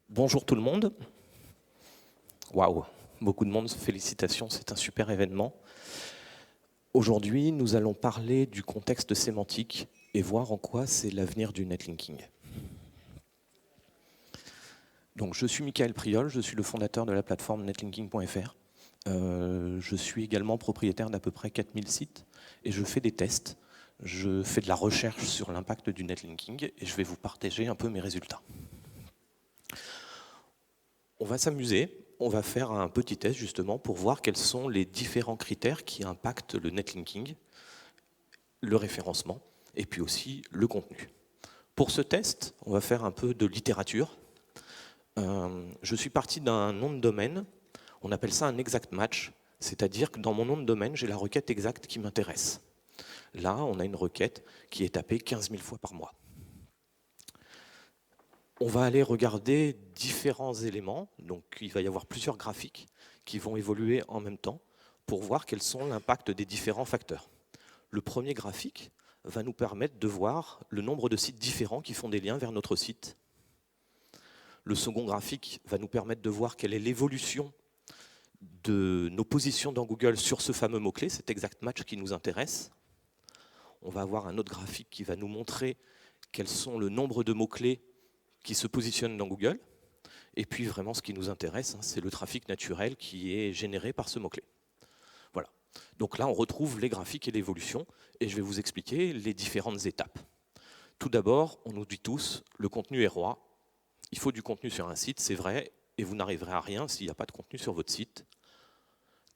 Bonjour tout le monde. Waouh, beaucoup de monde, félicitations, c'est un super événement. Aujourd'hui, nous allons parler du contexte sémantique et voir en quoi c'est l'avenir du netlinking. Donc, je suis Michael Priol, je suis le fondateur de la plateforme netlinking.fr. Je suis également propriétaire d'à peu près 4000 sites et je fais des tests. Je fais de la recherche sur l'impact du netlinking et je vais vous partager un peu mes résultats. On va s'amuser, on va faire un petit test justement pour voir quels sont les différents critères qui impactent le netlinking, le référencement et puis aussi le contenu. Pour ce test, on va faire un peu de littérature. Je suis parti d'un nom de domaine, on appelle ça un exact match, c'est-à-dire que dans mon nom de domaine, j'ai la requête exacte qui m'intéresse. Là, on a une requête qui est tapée 15 000 fois par mois. On va aller regarder différents éléments, donc il va y avoir plusieurs graphiques qui vont évoluer en même temps pour voir quels sont l'impact des différents facteurs. Le premier graphique va nous permettre de voir le nombre de sites différents qui font des liens vers notre site. Le second graphique va nous permettre de voir quelle est l'évolution de nos positions dans Google sur ce fameux mot-clé, cet exact match qui nous intéresse. On va avoir un autre graphique qui va nous montrer quels sont le nombre de mots-clés qui se positionnent dans Google. Et puis vraiment ce qui nous intéresse, c'est le trafic naturel qui est généré par ce mot-clé. Voilà. Donc là, on retrouve les graphiques et l'évolution, et je vais vous expliquer les différentes étapes. Tout d'abord, on nous dit tous, le contenu est roi. Il faut du contenu sur un site, c'est vrai, et vous n'arriverez à rien s'il n'y a pas de contenu sur votre site.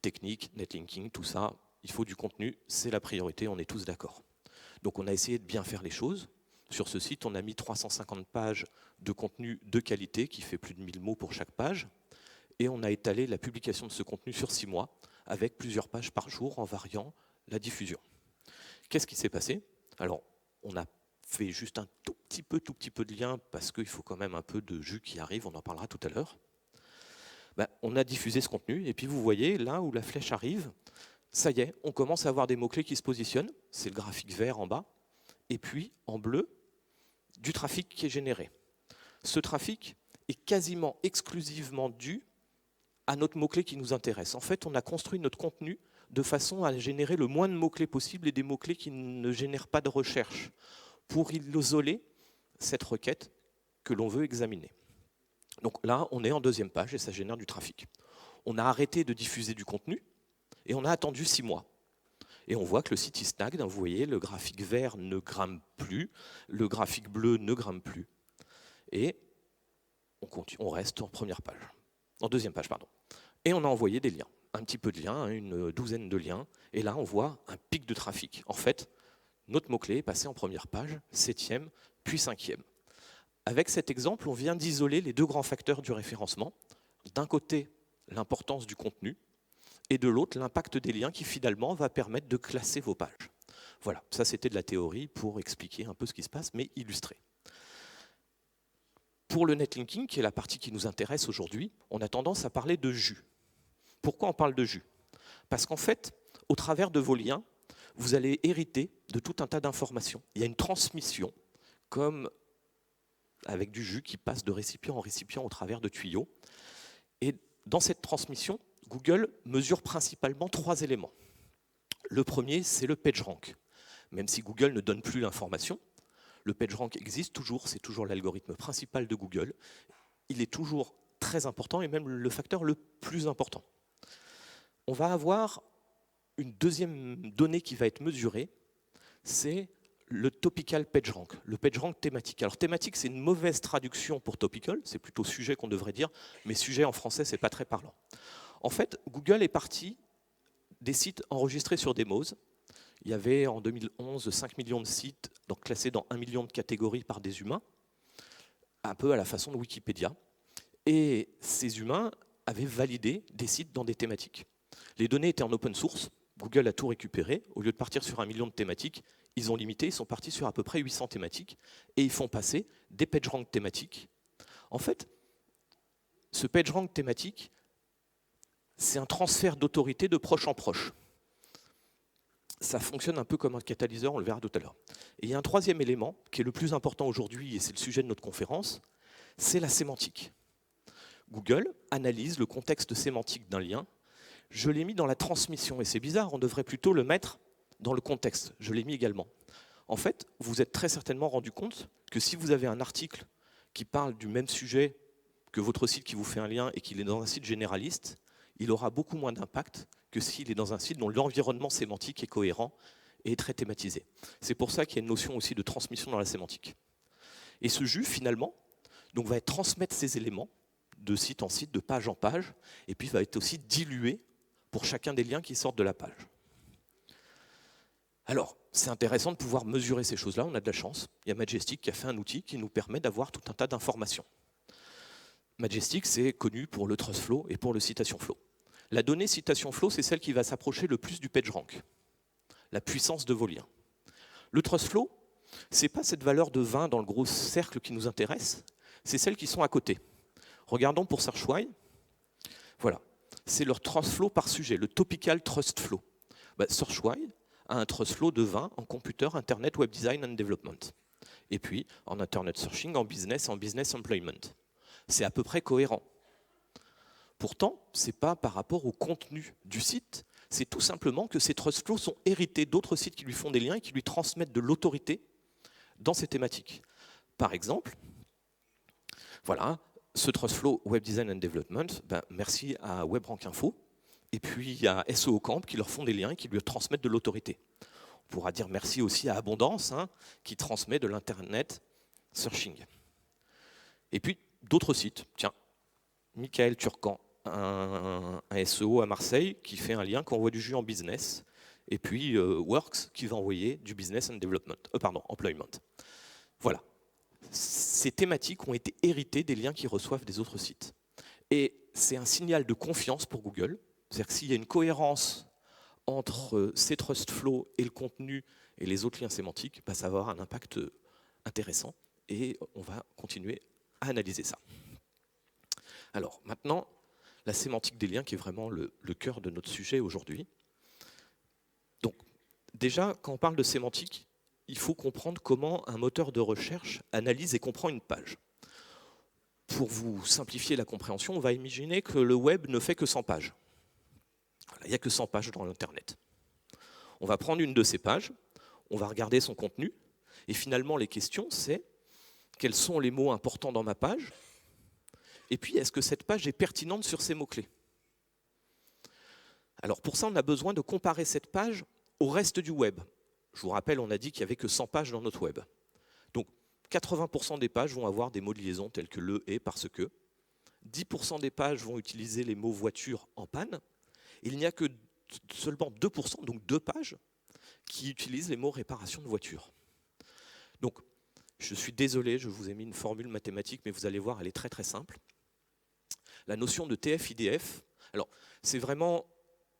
Technique, netlinking, tout ça, il faut du contenu, c'est la priorité, on est tous d'accord. Donc on a essayé de bien faire les choses. Sur ce site, on a mis 350 pages de contenu de qualité qui fait plus de 1000 mots pour chaque page. Et on a étalé la publication de ce contenu sur 6 mois avec plusieurs pages par jour en variant la diffusion. Qu'est-ce qui s'est passé? Alors, on a fait juste un tout petit peu de lien parce qu'il faut quand même un peu de jus qui arrive, on en parlera tout à l'heure. On a diffusé ce contenu et puis vous voyez là où la flèche arrive, ça y est, on commence à avoir des mots-clés qui se positionnent, c'est le graphique vert en bas, et puis en bleu, du trafic qui est généré. Ce trafic est quasiment exclusivement dû à notre mot-clé qui nous intéresse. En fait, on a construit notre contenu de façon à générer le moins de mots-clés possible et des mots-clés qui ne génèrent pas de recherche pour isoler cette requête que l'on veut examiner. Donc là, on est en deuxième page et ça génère du trafic. On a arrêté de diffuser du contenu et on a attendu 6 mois. Et on voit que le site il stagne, vous voyez, le graphique vert ne grimpe plus, le graphique bleu ne grimpe plus. Et on reste en première page, en deuxième page, pardon. Et on a envoyé des liens, un petit peu de liens, une douzaine de liens, et là on voit un pic de trafic. En fait, notre mot-clé est passé en première page, 7e, puis 5e. Avec cet exemple, on vient d'isoler les deux grands facteurs du référencement. D'un côté, l'importance du contenu, et de l'autre, l'impact des liens qui finalement va permettre de classer vos pages. Voilà, ça c'était de la théorie pour expliquer un peu ce qui se passe, mais illustrer. Pour le netlinking, qui est la partie qui nous intéresse aujourd'hui, on a tendance à parler de jus. Pourquoi on parle de jus? Parce qu'en fait, au travers de vos liens, vous allez hériter de tout un tas d'informations. Il y a une transmission, comme avec du jus qui passe de récipient en récipient au travers de tuyaux. Et dans cette transmission, Google mesure principalement 3 éléments. Le premier, c'est le PageRank. Même si Google ne donne plus l'information, le PageRank existe toujours, c'est toujours l'algorithme principal de Google. Il est toujours très important et même le facteur le plus important. On va avoir une deuxième donnée qui va être mesurée, c'est le topical PageRank, le PageRank thématique. Alors thématique, c'est une mauvaise traduction pour topical, c'est plutôt sujet qu'on devrait dire, mais sujet en français, c'est pas très parlant. En fait, Google est parti des sites enregistrés sur Demos. Il y avait en 2011 5 millions de sites donc classés dans 1 million de catégories par des humains, un peu à la façon de Wikipédia. Et ces humains avaient validé des sites dans des thématiques. Les données étaient en open source, Google a tout récupéré. Au lieu de partir sur 1 million de thématiques, ils ont limité, ils sont partis sur à peu près 800 thématiques et ils font passer des PageRank thématiques. En fait, ce PageRank thématique, c'est un transfert d'autorité de proche en proche. Ça fonctionne un peu comme un catalyseur, on le verra tout à l'heure. Et il y a un troisième élément qui est le plus important aujourd'hui, et c'est le sujet de notre conférence, c'est la sémantique. Google analyse le contexte sémantique d'un lien. Je l'ai mis dans la transmission, et c'est bizarre, on devrait plutôt le mettre dans le contexte. Je l'ai mis également. En fait, vous vous êtes très certainement rendu compte que si vous avez un article qui parle du même sujet que votre site qui vous fait un lien et qu'il est dans un site généraliste, il aura beaucoup moins d'impact que s'il est dans un site dont l'environnement sémantique est cohérent et très thématisé. C'est pour ça qu'il y a une notion aussi de transmission dans la sémantique. Et ce jus, finalement, donc, va transmettre ces éléments de site en site, de page en page, et puis va être aussi dilué pour chacun des liens qui sortent de la page. Alors, c'est intéressant de pouvoir mesurer ces choses-là, on a de la chance. Il y a Majestic qui a fait un outil qui nous permet d'avoir tout un tas d'informations. Majestic, c'est connu pour le Trust Flow et pour le Citation Flow. La donnée Citation Flow, c'est celle qui va s'approcher le plus du PageRank, la puissance de vos liens. Le Trust Flow, ce n'est pas cette valeur de 20 dans le gros cercle qui nous intéresse, c'est celles qui sont à côté. Regardons pour Searchwhy. Voilà, c'est leur Trust Flow par sujet, le Topical Trust Flow. Searchwhy a un Trust Flow de 20 en Computer, Internet, Web Design and Development. Et puis en Internet Searching, en Business Employment. C'est à peu près cohérent. Pourtant, ce n'est pas par rapport au contenu du site, c'est tout simplement que ces Trust Flows sont hérités d'autres sites qui lui font des liens et qui lui transmettent de l'autorité dans ces thématiques. Par exemple, voilà, ce Trust Flow Web Design and Development, merci à WebRank Info, et puis à SEO Camp qui leur font des liens et qui lui transmettent de l'autorité. On pourra dire merci aussi à Abondance, qui transmet de l'Internet Searching. Et puis d'autres sites, tiens, Michael Turcan, un SEO à Marseille qui fait un lien qui envoie du jus en business, et puis Works qui va envoyer du business and development, employment. Voilà. Ces thématiques ont été héritées des liens qu'ils reçoivent des autres sites. Et c'est un signal de confiance pour Google. C'est-à-dire que s'il y a une cohérence entre ces Trust Flow et le contenu et les autres liens sémantiques, ça va avoir un impact intéressant et on va continuer à analyser ça. Alors maintenant, la sémantique des liens qui est vraiment le cœur de notre sujet aujourd'hui. Donc déjà, quand on parle de sémantique, il faut comprendre comment un moteur de recherche analyse et comprend une page. Pour vous simplifier la compréhension, on va imaginer que le web ne fait que 100 pages. Voilà, il n'y a que 100 pages dans l'Internet. On va prendre une de ces pages, on va regarder son contenu, et finalement les questions c'est quels sont les mots importants dans ma page, et puis est-ce que cette page est pertinente sur ces mots-clés. Alors pour ça, on a besoin de comparer cette page au reste du web. Je vous rappelle, on a dit qu'il n'y avait que 100 pages dans notre web. Donc 80% des pages vont avoir des mots de liaison tels que le, et, parce que. 10% des pages vont utiliser les mots voiture en panne. Il n'y a que seulement 2%, donc 2 pages, qui utilisent les mots réparation de voiture. Donc je suis désolé, je vous ai mis une formule mathématique, mais vous allez voir, elle est très très simple. La notion de TF-IDF, alors c'est vraiment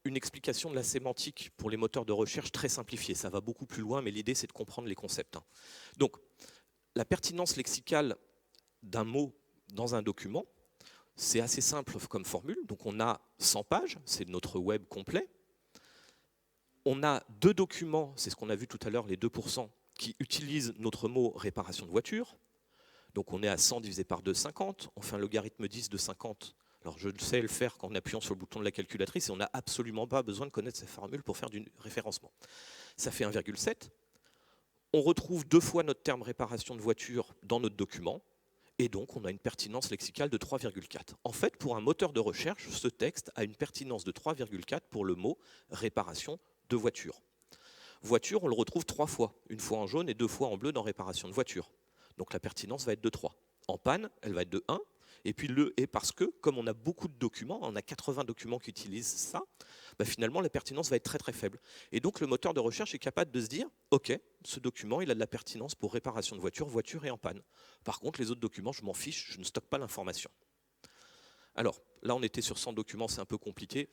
une explication de la sémantique pour les moteurs de recherche très simplifiée. Ça va beaucoup plus loin, mais l'idée, c'est de comprendre les concepts. Donc, la pertinence lexicale d'un mot dans un document, c'est assez simple comme formule. Donc, on a 100 pages, c'est notre web complet. On a 2 documents, c'est ce qu'on a vu tout à l'heure, les 2%, qui utilisent notre mot réparation de voiture. Donc, on est à 100 divisé par 2, 50. On fait un logarithme 10 de 50. Alors je sais le faire qu'en appuyant sur le bouton de la calculatrice et on n'a absolument pas besoin de connaître ces formules pour faire du référencement. Ça fait 1,7. On retrouve 2 fois notre terme réparation de voiture dans notre document et donc on a une pertinence lexicale de 3,4. En fait, pour un moteur de recherche, ce texte a une pertinence de 3,4 pour le mot réparation de voiture. Voiture, on le retrouve 3 fois, une fois en jaune et 2 fois en bleu dans réparation de voiture. Donc la pertinence va être de 3. En panne, elle va être de 1. Et puis le et parce que, comme on a beaucoup de documents, on a 80 documents qui utilisent ça, finalement la pertinence va être très très faible. Et donc le moteur de recherche est capable de se dire, ok, ce document il a de la pertinence pour réparation de voiture, voiture et en panne. Par contre les autres documents, je m'en fiche, je ne stocke pas l'information. Alors là on était sur 100 documents, c'est un peu compliqué.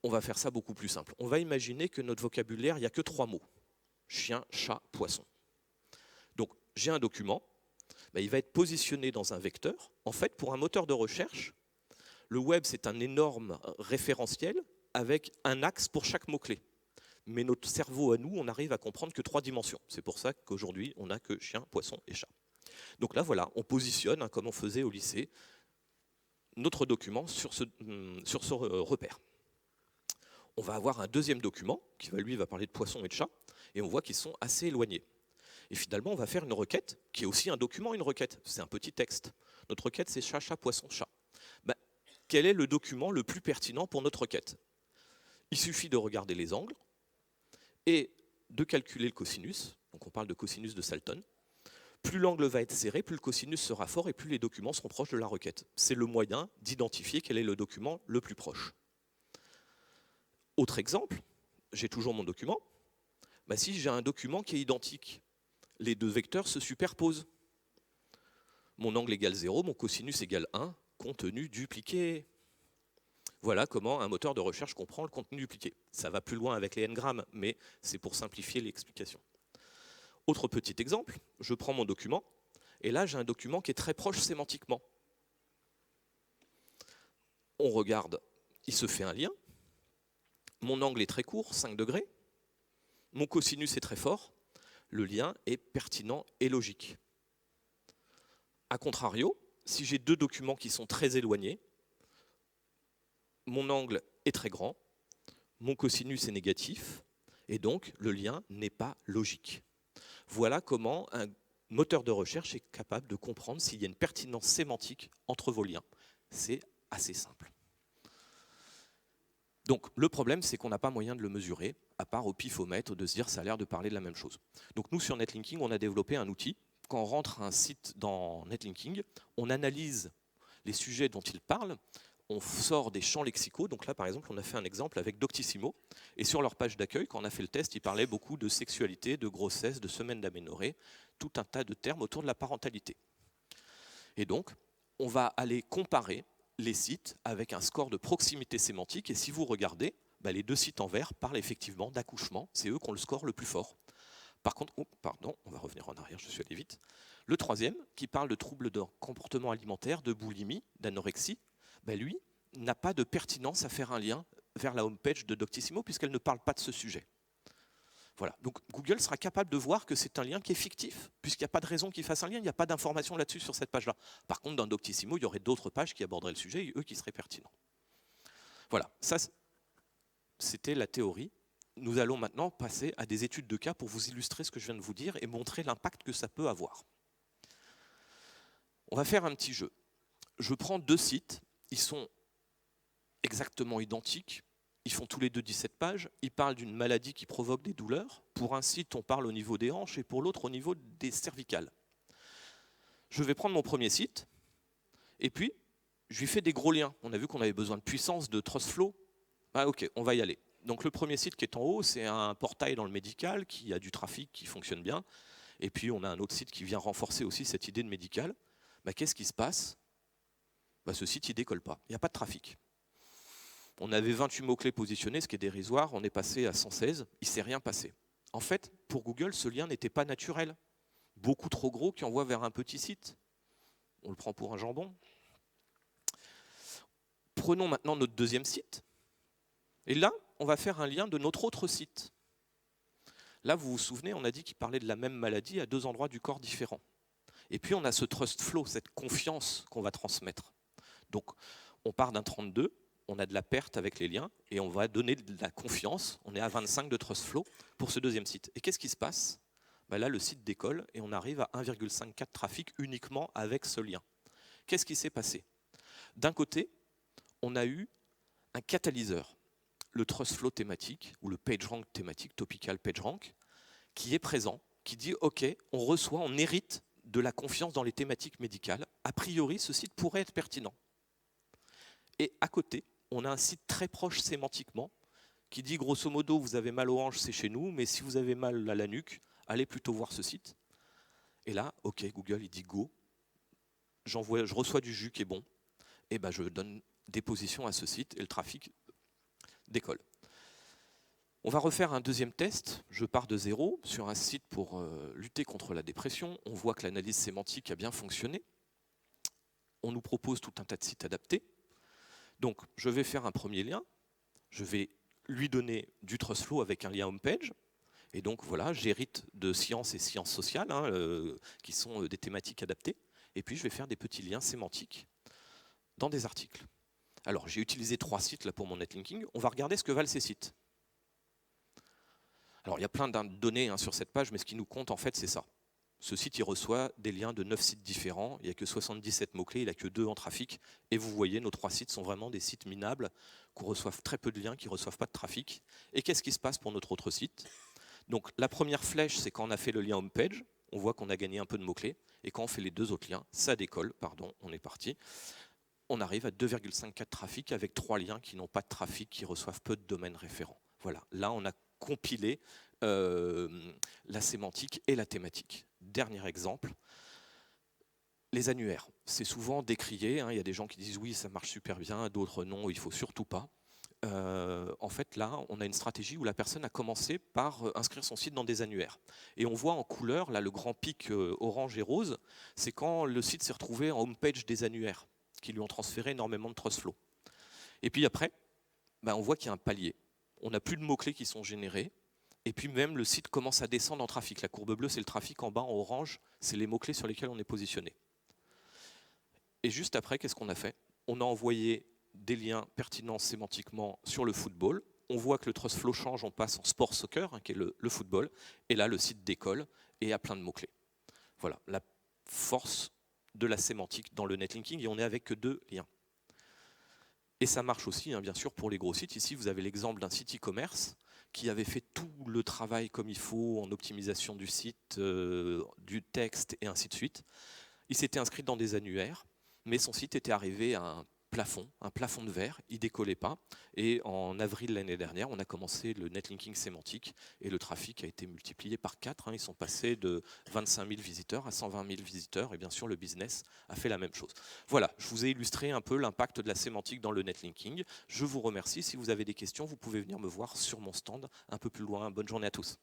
On va faire ça beaucoup plus simple. On va imaginer que notre vocabulaire, il n'y a que 3 mots. Chien, chat, poisson. Donc j'ai un document. Il va être positionné dans un vecteur. En fait, pour un moteur de recherche, le web, c'est un énorme référentiel avec un axe pour chaque mot-clé. Mais notre cerveau à nous, on arrive à comprendre que 3 dimensions. C'est pour ça qu'aujourd'hui, on n'a que chien, poisson et chat. Donc là, voilà, on positionne, comme on faisait au lycée, notre document sur ce repère. On va avoir un deuxième document qui lui va parler de poissons et de chats, et on voit qu'ils sont assez éloignés. Et finalement, on va faire une requête qui est aussi un document, une requête. C'est un petit texte. Notre requête, c'est chat, chat, poisson, chat. Quel est le document le plus pertinent pour notre requête? Il suffit de regarder les angles et de calculer le cosinus. Donc on parle de cosinus de Salton. Plus l'angle va être serré, plus le cosinus sera fort et plus les documents seront proches de la requête. C'est le moyen d'identifier quel est le document le plus proche. Autre exemple, j'ai toujours mon document. Si j'ai un document qui est identique, les deux vecteurs se superposent. Mon angle égale 0, mon cosinus égale 1, contenu dupliqué. Voilà comment un moteur de recherche comprend le contenu dupliqué. Ça va plus loin avec les n-grammes, mais c'est pour simplifier l'explication. Autre petit exemple, je prends mon document, et là j'ai un document qui est très proche sémantiquement. On regarde, il se fait un lien. Mon angle est très court, 5 degrés. Mon cosinus est très fort. Le lien est pertinent et logique. A contrario, si j'ai deux documents qui sont très éloignés, mon angle est très grand, mon cosinus est négatif, et donc le lien n'est pas logique. Voilà comment un moteur de recherche est capable de comprendre s'il y a une pertinence sémantique entre vos liens. C'est assez simple. Donc le problème, c'est qu'on n'a pas moyen de le mesurer, à part au pifomètre, de se dire ça a l'air de parler de la même chose. Donc nous, sur Netlinking, on a développé un outil. Quand on rentre un site dans Netlinking, on analyse les sujets dont il parle, on sort des champs lexicaux. Donc là, par exemple, on a fait un exemple avec Doctissimo. Et sur leur page d'accueil, quand on a fait le test, ils parlaient beaucoup de sexualité, de grossesse, de semaine d'aménorrhée, tout un tas de termes autour de la parentalité. Et donc, on va aller comparer les sites avec un score de proximité sémantique. Et si vous regardez, les deux sites en vert parlent effectivement d'accouchement. C'est eux qui ont le score le plus fort. Par contre, on va revenir en arrière, je suis allé vite. Le troisième, qui parle de troubles de comportement alimentaire, de boulimie, d'anorexie, lui n'a pas de pertinence à faire un lien vers la homepage de Doctissimo puisqu'elle ne parle pas de ce sujet. Voilà. Donc Google sera capable de voir que c'est un lien qui est fictif, puisqu'il n'y a pas de raison qu'il fasse un lien, il n'y a pas d'information là-dessus sur cette page-là. Par contre, dans Doctissimo, il y aurait d'autres pages qui aborderaient le sujet et eux qui seraient pertinents. Voilà, ça c'était la théorie. Nous allons maintenant passer à des études de cas pour vous illustrer ce que je viens de vous dire et montrer l'impact que ça peut avoir. On va faire un petit jeu. Je prends deux sites, ils sont exactement identiques, ils font tous les deux 17 pages, ils parlent d'une maladie qui provoque des douleurs. Pour un site, on parle au niveau des hanches et pour l'autre au niveau des cervicales. Je vais prendre mon premier site et puis je lui fais des gros liens. On a vu qu'on avait besoin de puissance, de TrustFlow. Ok, on va y aller. Donc le premier site qui est en haut, c'est un portail dans le médical qui a du trafic, qui fonctionne bien. Et puis on a un autre site qui vient renforcer aussi cette idée de médical. Qu'est-ce qui se passe ? Ce site, il ne décolle pas. Il n'y a pas de trafic. On avait 28 mots-clés positionnés, ce qui est dérisoire. On est passé à 116. Il ne s'est rien passé. En fait, pour Google, ce lien n'était pas naturel. Beaucoup trop gros qui envoie vers un petit site. On le prend pour un jambon. Prenons maintenant notre deuxième site. Et là, on va faire un lien de notre autre site. Là, vous vous souvenez, on a dit qu'il parlait de la même maladie à deux endroits du corps différents. Et puis, on a ce trust flow, cette confiance qu'on va transmettre. Donc, on part d'un 32, on a de la perte avec les liens, et on va donner de la confiance. On est à 25 de trust flow pour ce deuxième site. Et qu'est-ce qui se passe ? Là, le site décolle, et on arrive à 1,54 trafic uniquement avec ce lien. Qu'est-ce qui s'est passé ? D'un côté, on a eu un catalyseur, le trust flow thématique, ou le PageRank thématique, topical PageRank, qui est présent, qui dit « Ok, on reçoit, on hérite de la confiance dans les thématiques médicales. A priori, ce site pourrait être pertinent. » Et à côté, on a un site très proche sémantiquement qui dit grosso modo, vous avez mal aux hanches, c'est chez nous, mais si vous avez mal à la nuque, allez plutôt voir ce site. Et là, ok, Google, il dit go, je reçois du jus qui est bon, et je donne des positions à ce site et le trafic décolle. On va refaire un deuxième test. Je pars de zéro sur un site pour lutter contre la dépression. On voit que l'analyse sémantique a bien fonctionné. On nous propose tout un tas de sites adaptés. Donc, je vais faire un premier lien. Je vais lui donner du TrustFlow avec un lien homepage. Et donc, voilà, j'hérite de sciences et sciences sociales, qui sont des thématiques adaptées. Et puis, je vais faire des petits liens sémantiques dans des articles. Alors, j'ai utilisé 3 sites là, pour mon netlinking. On va regarder ce que valent ces sites. Alors, il y a plein de données sur cette page, mais ce qui nous compte, en fait, c'est ça. Ce site, il reçoit des liens de 9 sites différents. Il n'y a que 77 mots-clés, il n'y a que 2 en trafic. Et vous voyez, nos 3 sites sont vraiment des sites minables, qui reçoivent très peu de liens, qui ne reçoivent pas de trafic. Et qu'est-ce qui se passe pour notre autre site? Donc, la première flèche, c'est quand on a fait le lien homepage. On voit qu'on a gagné un peu de mots-clés. Et quand on fait les 2 autres liens, ça décolle, pardon, on est parti. On arrive à 2,54 trafic avec 3 liens qui n'ont pas de trafic, qui reçoivent peu de domaines référents. Voilà, là on a compilé la sémantique et la thématique. Dernier exemple, les annuaires. C'est souvent décrié, il y a des gens qui disent oui ça marche super bien, d'autres non, il ne faut surtout pas. En fait là on a une stratégie où la personne a commencé par inscrire son site dans des annuaires. Et on voit en couleur, là le grand pic orange et rose, c'est quand le site s'est retrouvé en homepage des annuaires, qui lui ont transféré énormément de Trustflow. Et puis après, on voit qu'il y a un palier. On n'a plus de mots-clés qui sont générés. Et puis même le site commence à descendre en trafic. La courbe bleue, c'est le trafic. En bas, en orange, c'est les mots-clés sur lesquels on est positionné. Et juste après, qu'est-ce qu'on a fait? On a envoyé des liens pertinents sémantiquement sur le football. On voit que le Trustflow change, on passe en sport soccer, qui est le football. Et là, le site décolle et a plein de mots-clés. Voilà, la force de la sémantique dans le netlinking. Et on n'est avec que 2 liens. Et ça marche aussi, bien sûr, pour les gros sites. Ici, vous avez l'exemple d'un site e-commerce qui avait fait tout le travail comme il faut en optimisation du site, du texte et ainsi de suite. Il s'était inscrit dans des annuaires, mais son site était arrivé à un plafond de verre, il ne décollait pas. Et en avril l'année dernière, on a commencé le netlinking sémantique et le trafic a été multiplié par 4. Ils sont passés de 25 000 visiteurs à 120 000 visiteurs et bien sûr le business a fait la même chose. Voilà, je vous ai illustré un peu l'impact de la sémantique dans le netlinking. Je vous remercie. Si vous avez des questions, vous pouvez venir me voir sur mon stand un peu plus loin. Bonne journée à tous.